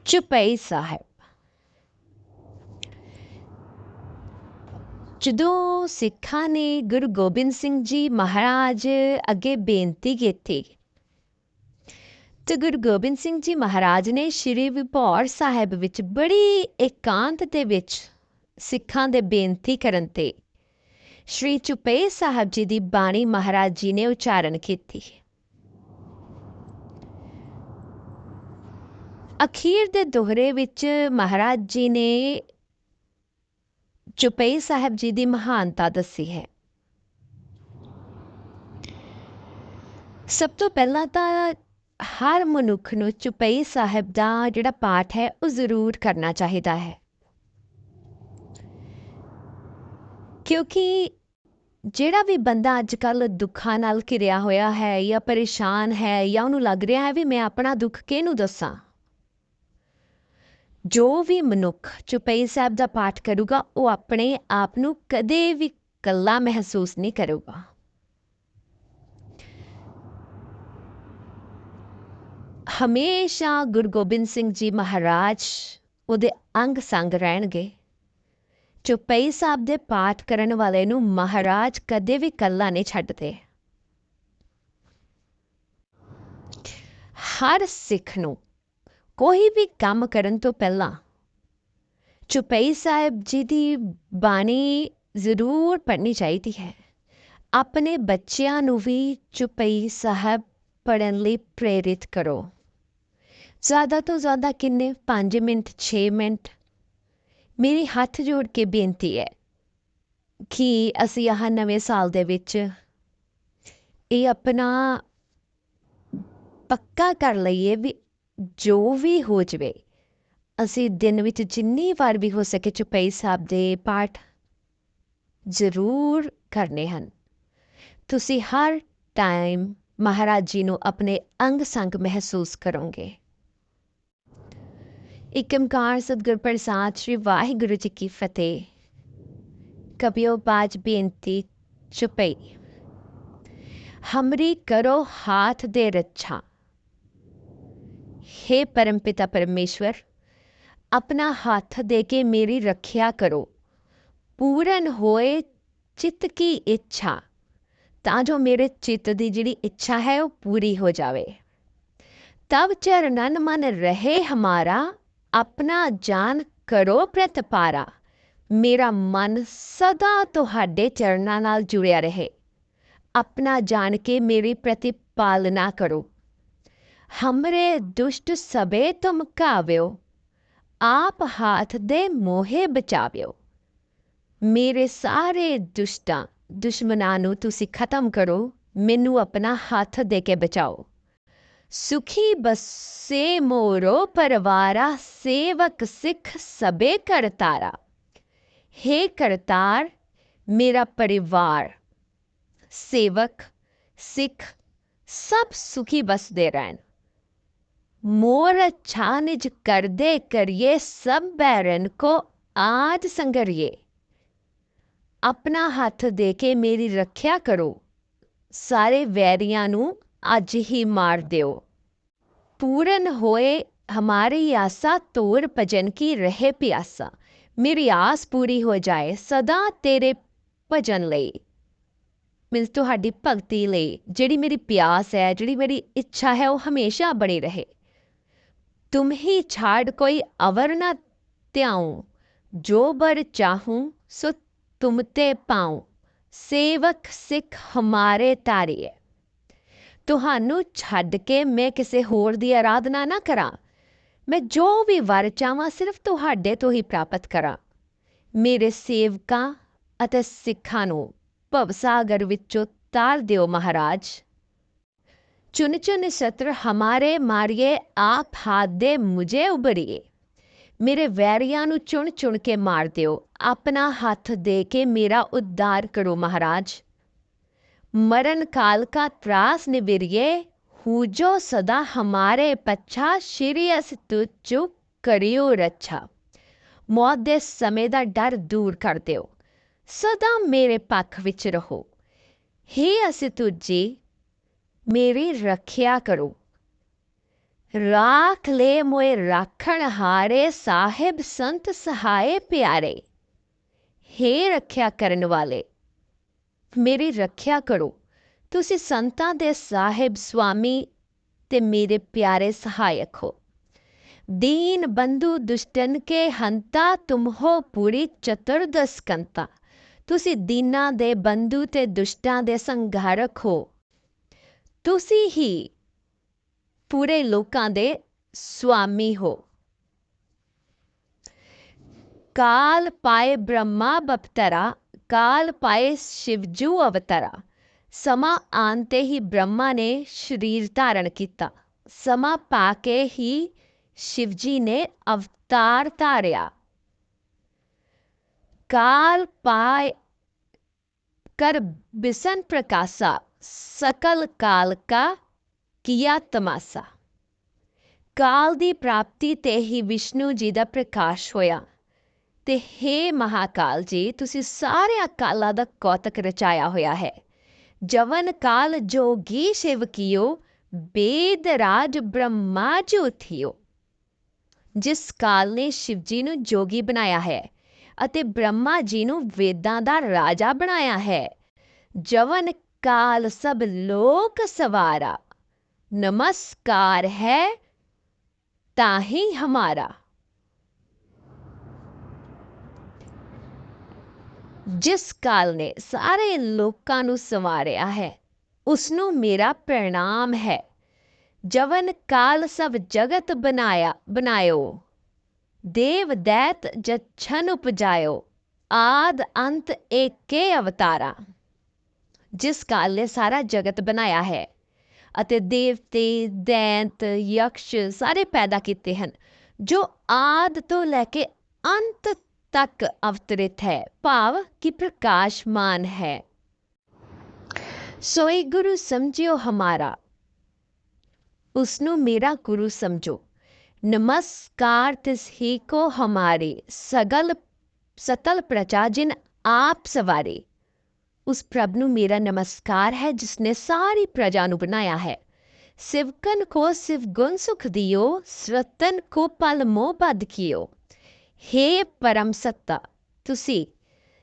ਚੁਪਈ ਸਾਹਿਬ। ਜਦੋਂ ਸਿੱਖਾਂ ਨੇ ਗੁਰੂ ਗੋਬਿੰਦ ਸਿੰਘ ਜੀ ਮਹਾਰਾਜ ਅੱਗੇ ਬੇਨਤੀ ਕੀਤੀ ਤੇ ਗੁਰੂ ਗੋਬਿੰਦ ਸਿੰਘ ਜੀ ਮਹਾਰਾਜ ਨੇ ਸ਼੍ਰੀ ਵਿਭੌਰ ਸਾਹਿਬ ਵਿੱਚ ਬੜੀ ਇਕਾਂਤ ਦੇ ਵਿੱਚ ਸਿੱਖਾਂ ਦੇ ਬੇਨਤੀ ਕਰਨ ਤੇ ਸ਼੍ਰੀ ਚੁਪਈ ਸਾਹਿਬ ਜੀ ਦੀ ਬਾਣੀ ਮਹਾਰਾਜ ਜੀ ਨੇ ਉਚਾਰਨ ਕੀਤੀ। ਅਖੀਰ ਦੇ ਦੋਹਰੇ ਵਿੱਚ ਮਹਾਰਾਜ ਜੀ ਨੇ ਚੁਪਈ ਸਾਹਿਬ ਜੀ ਦੀ ਮਹਾਨਤਾ ਦੱਸੀ ਹੈ। ਸਭ ਤੋਂ ਪਹਿਲਾਂ ਤਾਂ ਹਰ ਮਨੁੱਖ ਨੂੰ ਚੁਪਈ ਸਾਹਿਬ ਦਾ ਜਿਹੜਾ ਪਾਠ ਹੈ ਉਹ ਜ਼ਰੂਰ ਕਰਨਾ ਚਾਹੀਦਾ ਹੈ, ਕਿਉਂਕਿ ਜਿਹੜਾ ਵੀ ਬੰਦਾ ਅੱਜ ਕੱਲ੍ਹ ਦੁੱਖਾਂ ਨਾਲ ਘਿਰਿਆ ਹੋਇਆ ਹੈ ਜਾਂ ਪਰੇਸ਼ਾਨ ਹੈ ਜਾਂ ਉਹਨੂੰ ਲੱਗ ਰਿਹਾ ਹੈ ਵੀ ਮੈਂ ਆਪਣਾ ਦੁੱਖ ਕਿਹਨੂੰ ਦੱਸਾਂ, ਜੋ ਵੀ ਮਨੁੱਖ ਚੁਪਈ ਸਾਹਿਬ ਦਾ ਪਾਠ ਕਰੂਗਾ ਉਹ ਆਪਣੇ ਆਪ ਨੂੰ ਕਦੇ ਵੀ ਇਕੱਲਾ ਮਹਿਸੂਸ ਨਹੀਂ ਕਰੂਗਾ। ਹਮੇਸ਼ਾ ਗੁਰੂ ਗੋਬਿੰਦ ਸਿੰਘ ਜੀ ਮਹਾਰਾਜ ਉਹਦੇ ਅੰਗ ਸੰਗ ਰਹਿਣਗੇ। ਚੁਪਈ ਸਾਹਿਬ ਦੇ ਪਾਠ ਕਰਨ ਵਾਲੇ ਨੂੰ ਮਹਾਰਾਜ ਕਦੇ ਵੀ ਇਕੱਲਾ ਨਹੀਂ ਛੱਡਦੇ। ਹਰ ਸਿੱਖ ਨੂੰ ਕੋਈ ਵੀ ਕੰਮ ਕਰਨ ਤੋਂ ਪਹਿਲਾਂ ਚੁਪਈ ਸਾਹਿਬ ਜੀ ਦੀ ਬਾਣੀ ਜ਼ਰੂਰ ਪੜ੍ਹਨੀ ਚਾਹੀਦੀ ਹੈ। ਆਪਣੇ ਬੱਚਿਆਂ ਨੂੰ ਵੀ ਚੁਪਈ ਸਾਹਿਬ ਪੜ੍ਹਨ ਲਈ ਪ੍ਰੇਰਿਤ ਕਰੋ। ਜ਼ਿਆਦਾ ਤੋਂ ਜ਼ਿਆਦਾ ਕਿੰਨੇ 5 ਮਿੰਟ 6 ਮਿੰਟ। ਮੇਰੀ ਹੱਥ ਜੋੜ ਕੇ ਬੇਨਤੀ ਹੈ ਕਿ ਅਸੀਂ ਆਹ ਨਵੇਂ ਸਾਲ ਦੇ ਵਿੱਚ ਇਹ ਆਪਣਾ ਪੱਕਾ ਕਰ ਲਈਏ ਵੀ ਜੋ ਵੀ ਹੋ ਜਾਵੇ ਅਸੀਂ ਦਿਨ ਵਿੱਚ ਜਿੰਨੀ ਵਾਰ ਵੀ ਹੋ ਸਕੇ ਚੁਪਈ ਸਾਹਿਬ ਦੇ ਪਾਠ ਜ਼ਰੂਰ ਕਰਨੇ ਹਨ। ਤੁਸੀਂ ਹਰ ਟਾਈਮ ਮਹਾਰਾਜ ਜੀ ਨੂੰ ਆਪਣੇ ਅੰਗ ਸੰਗ ਮਹਿਸੂਸ ਕਰੋਗੇ। ਏਕ ਓਂਕਾਰ ਸਤਿਗੁਰ ਪ੍ਰਸਾਦ। ਸ਼੍ਰੀ ਵਾਹਿਗੁਰੂ ਜੀ ਕੀ ਫਤਿਹ। ਕਬਿਓ ਬਾਜ ਬੇਨਤੀ ਚੁਪਈ। हमरी करो हाथ दे रक्षा। हे परमपिता परमेश्वर, अपना हाथ दे के मेरी रक्षा करो। पूर्ण होए चित्त की इच्छा, तां जो मेरे चित्त की जिहड़ी इच्छा है वो पूरी हो जावे। तब चरणन मन रहे हमारा, अपना जान करो प्रतिपारा। मेरा मन सदा तुहाडे चरणां नाल जुड़िया रहे। अपना जान के मेरी प्रतिपालना करो। हमरे दुष्ट सबे तुम काव्यो, आप हाथ दे मोहे बचाव्यो। मेरे सारे दुश्मनां नू तुसी खत्म करो, मैनू अपना हाथ दे के बचाओ। सुखी बसे मोरो परवारा, सेवक सिख सबे करतारा। हे करतार मेरा परिवार, सेवक सिख सब सुखी बसदे रहन। मोर अच्छा निज करदे करिए, सब बैरन को आज संगरिए। अपना हाथ दे के मेरी रक्षा करो, सारे वैरियां नू अज ही मार दियो। पूर्ण होए हमारी आशा, तोर भजन की रहे प्यासा। मेरी आस पूरी हो जाए सदा तेरे भजन लई। मीनस तुहाडी भगती लई जिहड़ी मेरी प्यास है, जिहड़ी मेरी इच्छा है, वो हमेशा बनी रहे। तुम ही छाड़ कोई अवर न त्याऊं, जो बर चाहूं सो तुम ते पाऊं। सेवक सिख हमारे तारिए। तुहानू छड्ड के मैं किसी होर दी आराधना ना करा। मैं जो भी वर चाहां सिर्फ तुहाडे तो ही प्राप्त करा। मेरे सेवकां अते सिखां नू भवसागर विचों तार दियो महाराज। चुन चुन शत्रु हमारे मारिए, आप हाथ दे मुझे उबरिए। मेरे वैरियां नू चुन चुन के मार दियो, अपना हाथ दे के मेरा उद्धार करो महाराज। मरण काल का त्रास निबिरिए, हूजो सदा हमारे पच्छा। श्री अस तुझ करियो रक्षा। मौत दे समय दा डर दूर कर दियो, सदा मेरे पक्ष विच रहो। हे अस तुझी मेरी रखिया करो। राख ले मोए राखण हारे साहिब संत सहाय प्यारे। हे रख्या करन वाले, मेरी रख्या करो। तुसी संतां दे साहिब स्वामी ते मेरे प्यारे सहायक हो। दीन बंधु दुष्टन के हंता, तुम हो पूरी चतुर्दश कंता। तुसी दीना दे बंधु ते दुष्टां दे संघारक हो। तुसी ही पूरे लोकां दे स्वामी हो। काल पाए ब्रह्मा बपतरा, काल पाए शिवजू अवतरा। समा आनते ही ब्रह्मा ने शरीर धारण किया, समा पाके ही शिवजी ने अवतार धारिया। काल पाए कर बिसन प्रकाशा, सकल काल का किया तमाशा। काल दी प्राप्ति ते ही विष्णु जी दा प्रकाश होया। ते हे महाकाल जी, तुसी सारे कालां दा कौतक रचाया होया है। जवन काल जोगी शिव कियो, वेद राज ब्रह्मा जो थियो। जिस काल ने शिव जी नूं जोगी बनाया है अते ब्रह्मा जी नूं वेदां दा राजा बनाया है। जवन काल सब लोक सवारा, नमस्कार है ताही हमारा। जिस काल ने सारे लोकां नूं संवारिया है, उसनूं मेरा प्रणाम है। जवन काल सब जगत बनायो, देव दैत जच्छन उपजायो। आद अंत एके अवतारा। जिस काल ने सारा जगत बनाया है ਅਤੇ देवते दैंत यक्ष सारे पैदा किए हैं, जो आद तो लैके अंत तक अवतरित है, भाव कि प्रकाशमान है। सोई गुरु समझियो हमारा, उसनु मेरा गुरु समझो। नमस्कार तिस ही को हमारे, सकल प्रजा जिन आप सवारे। उस प्रभु मेरा नमस्कार है जिसने सारी प्रजा नु बनाया है। सिवकन को सिव गुण सुख दियो, श्रतन को पल मोह बद कियो। हे परम सत्ता, तुसी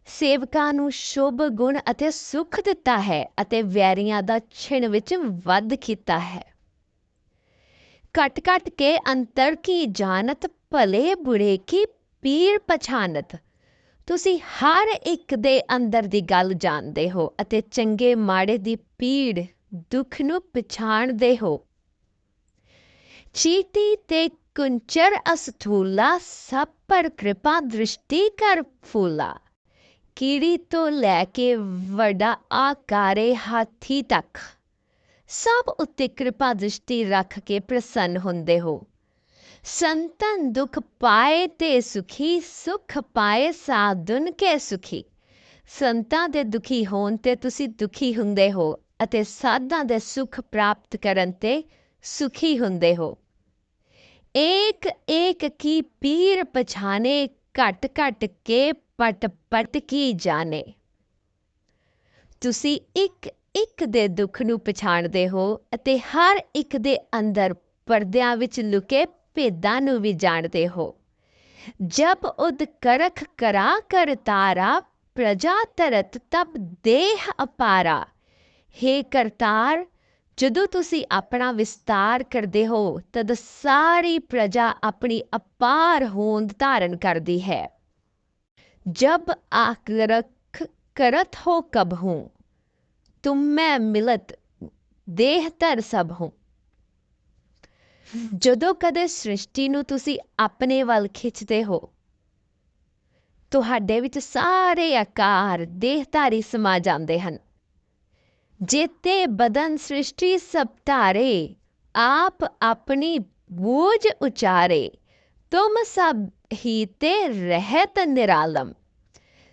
सेवकां नू शुभ गुण अते सुख दिता है अते वैरियां दा छिण विच वध कीता है। कट कट के अंतर की जानत, भले बुरे की पीर पछानत। तुसी हर एक दे अंदर दी गल जानदे हो अते चंगे माड़े दी पीड़ दुख नू पछाणदे हो। चीटी ते कुंचर अस्थूला, सब पर कृपा दृष्टि कर फूला। कीड़ी तो लैके वड़ा आकारे हाथी तक, सब उत्ते कृपा दृष्टि रख के प्रसन्न हुंदे हो। संतन दुख पाए ते सुखी, सुख पाए साधुन के सुखी। संतां दे दुखी होण ते तुसी दुखी हुंदे हो अते साधां दे सुख प्राप्त करन ते सुखी हुंदे हो। एक एक की पीर पछाने, घट घट के पट पट की जाने। तुसी एक एक दे दुख नू पछाणदे हो अते हर एक दे अंदर परदियां विच लुके भेदां नू भी जानते हो। जब उद करख करा कर तारा, प्रजा तरत तब देह अपारा। हे करतार, जदों तुसी अपना विस्तार करदे हो तद सारी प्रजा अपनी अपार होंद धारण करदी है। जब आकरख करत हो कब हूँ, तुम मैं मिलत देह तर सब हूँ। ਜਦੋਂ ਕਦੇ ਸ੍ਰਿਸ਼ਟੀ ਨੂੰ ਤੁਸੀਂ ਆਪਣੇ ਵੱਲ ਖਿੱਚਦੇ ਹੋ, ਤੁਹਾਡੇ ਵਿੱਚ ਸਾਰੇ ਆਕਾਰ ਦੇਹਧਾਰੀ ਸਮਾ ਜਾਂਦੇ ਹਨ। ਜੇਤੇ ਬਦਨ ਸ੍ਰਿਸ਼ਟੀ ਸਭ ਧਾਰੇ, ਆਪ ਆਪਣੀ ਬੂਝ ਉਚਾਰੇ। ਤੁਮ ਸਭ ਹੀ ਤੇ ਰਹਿਤ ਨਿਰਾਲਮ।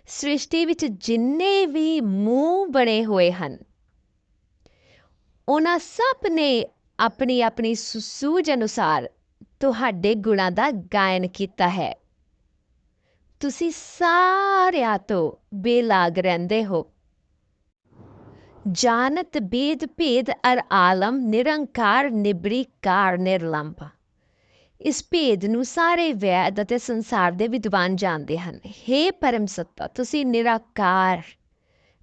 ਸ੍ਰਿਸ਼ਟੀ ਵਿੱਚ ਜਿੰਨੇ ਵੀ ਮੂੰਹ ਬਣੇ ਹੋਏ ਹਨ, ਉਹਨਾਂ ਸਭ ਨੇ अपनी अपनी सूझ अनुसार तुहाडे गुणां दा गायन कीता है। तुसी सारियां तो बेलाग रहिंदे हो। जानत भेद भेद अर आलम निरंकार निबरीकार निर्लंब। इस भेद ਨੂੰ ਸਾਰੇ ਵੈਦ ਅਤੇ ਸੰਸਾਰ ਦੇ ਵਿਦਵਾਨ ਜਾਣਦੇ ਹਨ। हे ਪਰਮ ਸੱਤਾ, ਤੁਸੀਂ ਨਿਰਾਕਾਰ,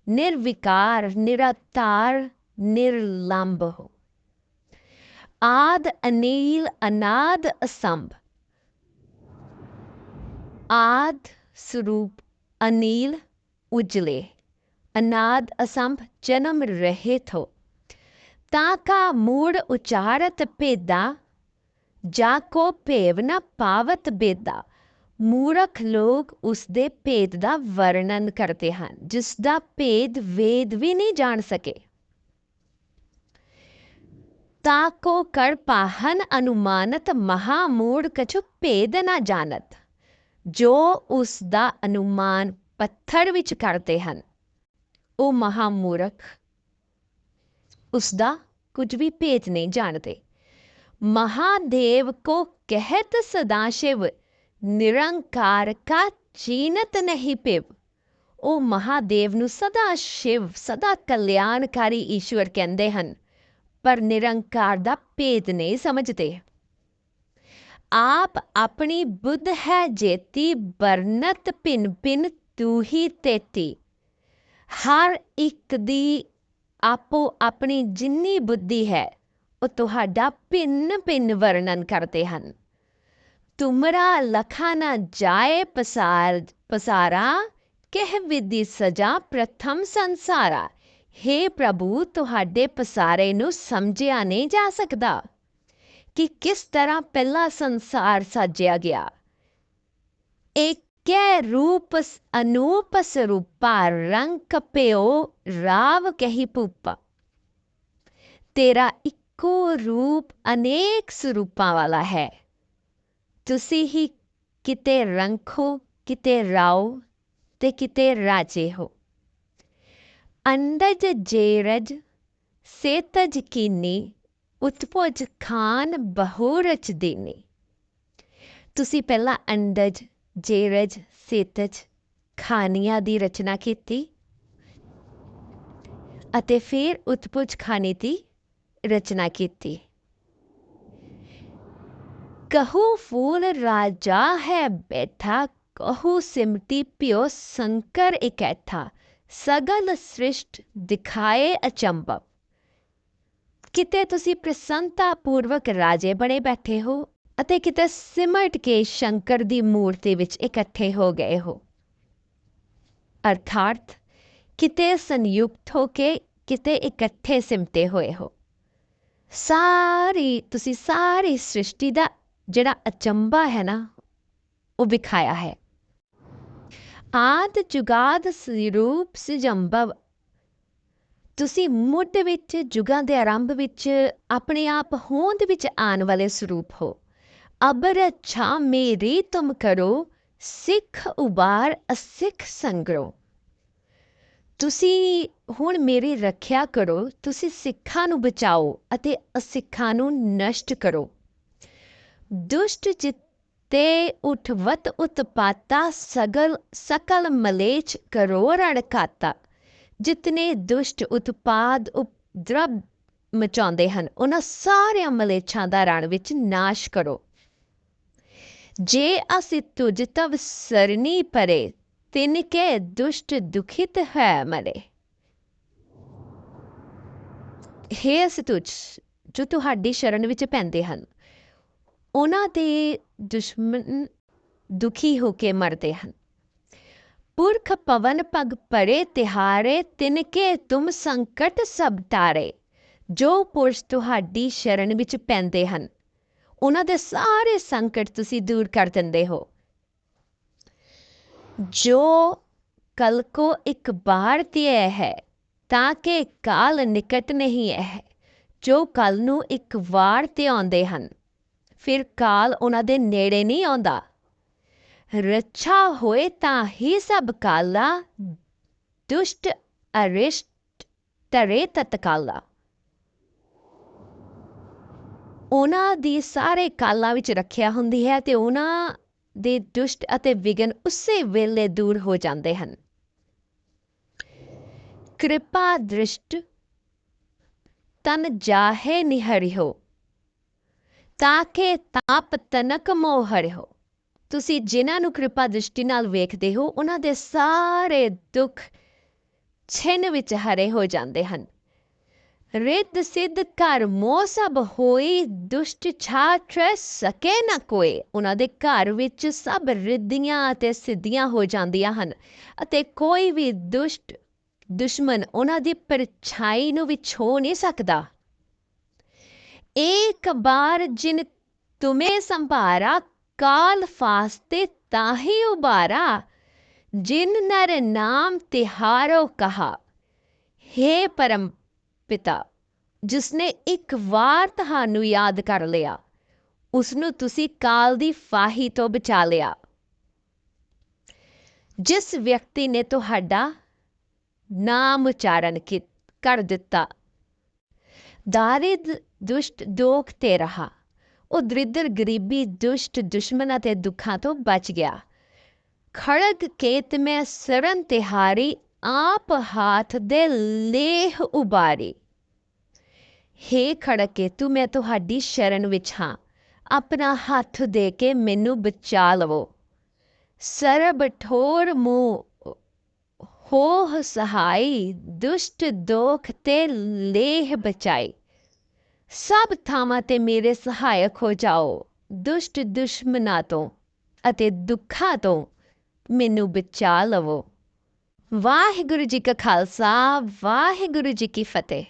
ਨਿਰਵਿਕਾਰ, ਨਿਰਾਤਾਰ, ਨਿਰਲੰਬ ਹੋ। ਆਦ ਅਨੀਲ ਅਨਾਦ ਅਸੰਭ। आद स्वरूप अनील उजले, अनाद असंभ जन्म रहित हो। ताका मूड उचारत भेदा, जाको भेव न पावत बेदा। मूर्ख लोग उसदे भेद का वर्णन करते हैं जिसका भेद वेद भी नहीं जान सके। ताको कर पाहन अनुमानत, महामूढ़ कछु भेद न जानत। जो उसका अनुमान पत्थर विच करते हैं वो महामूर्ख उसका कुछ भी भेद नहीं जानते। महादेव को कहत सदाशिव, निरंकार का चीनत नहीं पिव। ओ महादेव नू सदा शिव, सदा कल्याणकारी ईश्वर कहते हैं पर निरंकार का भेद नहीं समझते। आप अपनी बुद्ध है जेती, बरनत भिन्न भिन्न तू ही तेती। हर एक दी आपो अपनी जिन्नी बुद्धि है वो तुहाडा भिन्न भिन्न वर्णन करते हैं। तुमरा लखा न जाए पसारा, कह विधि सजा प्रथम संसारा। हे प्रभु, तुहाडे पसारे नू समझिया नहीं जा सकता कि किस तरह पहला संसार साजिया गया। एक रूप अनूप स्वरूपा, रंग कप्यो राव कही भूपा। तेरा इको रूप अनेक स्वरूपां वाला है। तुसी ही किते रंग हो, किते राव ते किते राजे हो। अंडज जेरज सेतज कीनी, उत्पुज खान बहुरच देने। तुसी पहला अंडज जेरज सेतज खानिया दी रचना की अते फिर उत्पुज खाने की रचना की। कहू फूल राजा है बैठा, कहू सिमटी पियो शंकर इकैठा। सगल सृष्ट दिखाए अचंभव। किते तुसी प्रसन्नता पूर्वक राजे बने बैठे हो अते किते सिमट के शंकर दी मूर्ति विच इकट्ठे हो गए हो। अर्थात किते संयुक्त हो के किते इकट्ठे सिमटे हुए हो। तुसी सारी सृष्टि दा जिहड़ा अचंबा है ना वो विखाया है। आद जुगाद स्वरूप सिजंभव। तुसी मुੱਢ ਵਿੱਚ जुगां ਦੇ आरंभ ਵਿੱਚ अपने आप होंद ਵਿੱਚ आने वाले स्वरूप हो। अबर अच्छा मेरी तुम करो, सिख उबार असिख संगरो। तुसी हुण मेरी रखिया करो, तुसी सिखां नूं बचाओ अते असिखां नूं नष्ट करो। दुष्ट चित्ते उठवत उत्पाता, सकल मलेच करो रणकाता। जितने दुष्ट उत्पाद उपद्रव मचाते हैं उन्हां सारे मलेच्छां दा रण विच नाश करो। जे असी तुझ तव सरनी परे, तिनके दुष्ट दुखित है मरे। हे असी तुझ जो तुहाडी शरण विच पैंदे हन उन्हां दे दुश्मन दुखी होके मरते हैं। पुरख पवन पग परे तिहारे, तिनके तुम संकट सब टारे। जो पुरुष तुहाडी शरण विच पैंदे हन उन्हां दे सारे संकट तुसी दूर कर दिंदे हो। जो कल को एक बार दिए है ताकि काल निकट नहीं है। जो कल नूं एक वार ते आउंदे हन फिर काल उन्हां दे नेड़े नहीं आउंदा। रच्छा होए तां ही सब काला, दुष्ट अरिष्ट तरे तत्काला। उन्हां दी सारे कालां विच रखिया हुंदी है ते उन्हां दे दुष्ट अते विघन उसे वेले दूर हो जाते हैं। कृपा दृष्ट ਤਨ ਜਾਹੇ ਨਿਹਰਿਓ, ਤਾਕੇ ਤਾਪ ਤਨਕ ਮੋਹ ਹਰਿਓ। ਤੁਸੀਂ ਜਿਨ੍ਹਾਂ ਨੂੰ ਕਿਰਪਾ ਦ੍ਰਿਸ਼ਟੀ ਨਾਲ ਵੇਖਦੇ ਹੋ ਉਹਨਾਂ ਦੇ ਸਾਰੇ ਦੁੱਖ ਛਿਨ ਵਿੱਚ ਹਰੇ ਹੋ ਜਾਂਦੇ ਹਨ। ਰਿੱਧ ਸਿੱਧ ਘਰ ਮੋਹ ਸਭ ਹੋਈ, ਦੁਸ਼ਟ ਛਾਛ ਸਕੇ ਨਾ ਕੋਏ। ਉਹਨਾਂ ਦੇ ਘਰ ਵਿੱਚ ਸਭ ਰਿੱਧੀਆਂ ਅਤੇ ਸਿੱਧੀਆਂ ਹੋ ਜਾਂਦੀਆਂ ਹਨ ਅਤੇ ਕੋਈ ਵੀ ਦੁਸ਼ਮਣ ਉਹਨਾਂ ਦੀ ਪਰਛਾਈ ਨੂੰ ਵੀ ਛੋ ਨਹੀਂ ਸਕਦਾ। एक बार जिन तुम्हें संभारा, काल फास्ते ताहि उबारा। जिन नर नाम तिहारो कहा, हे परम पिता, जिसने एक वार ਤੁਹਾਨੂੰ याद कर लिया, ਉਸਨੂੰ ਤੁਸੀਂ ਕਾਲ ਦੀ ਫਾਹੀ ਤੋਂ ਬਚਾ ਲਿਆ। ਜਿਸ ਵਿਅਕਤੀ ਨੇ ਤੁਹਾਡਾ ਨਾਮ ਉਚਾਰਨ ਕਰ ਦਿੱਤਾ, दारिद्र दुष्ट दोख ते रहा, ਉਹ ਦਰਿਦਰ ਗਰੀਬੀ ਦੁਸ਼ਟ ਦੁਸ਼ਮਣ ਅਤੇ ਦੁੱਖਾਂ ਤੋਂ ਬਚ ਗਿਆ। ਖੜਗ ਕੇਤ ਮੈਂ ਸਰਨ ਤਿਹਾਰੀ, ਆਪ ਹਾਥ ਦੇ ਲੇਹ ਉਬਾਰੀ। ਹੇ ਖੜਗ ਕੇਤੂ, ਮੈਂ ਤੁਹਾਡੀ ਸ਼ਰਨ ਵਿੱਚ ਹਾਂ, ਆਪਣਾ ਹੱਥ ਦੇ ਕੇ ਮੈਨੂੰ ਬਚਾ ਲਵੋ। ਸਰਬ ਠੋਰ ਮੂੰਹ ਹੋ ਸਹਾਈ, ਦੁਸ਼ਟ ਦੋਖ ਤੇ ਲੇਹ ਬਚਾਈ। ਸਭ ਥਾਵਾਂ ਤੇ ਮੇਰੇ ਸਹਾਇਕ ਹੋ ਜਾਓ, ਦੁਸ਼ਟ ਦੁਸ਼ਮਣਾਂ ਤੋਂ ਅਤੇ ਦੁੱਖਾਂ ਤੋਂ ਮੈਨੂੰ ਬਚਾ ਲਵੋ। ਵਾਹਿਗੁਰੂ ਜੀ ਕਾ ਖਾਲਸਾ, ਵਾਹਿਗੁਰੂ ਜੀ ਕੀ ਫਤਿਹ।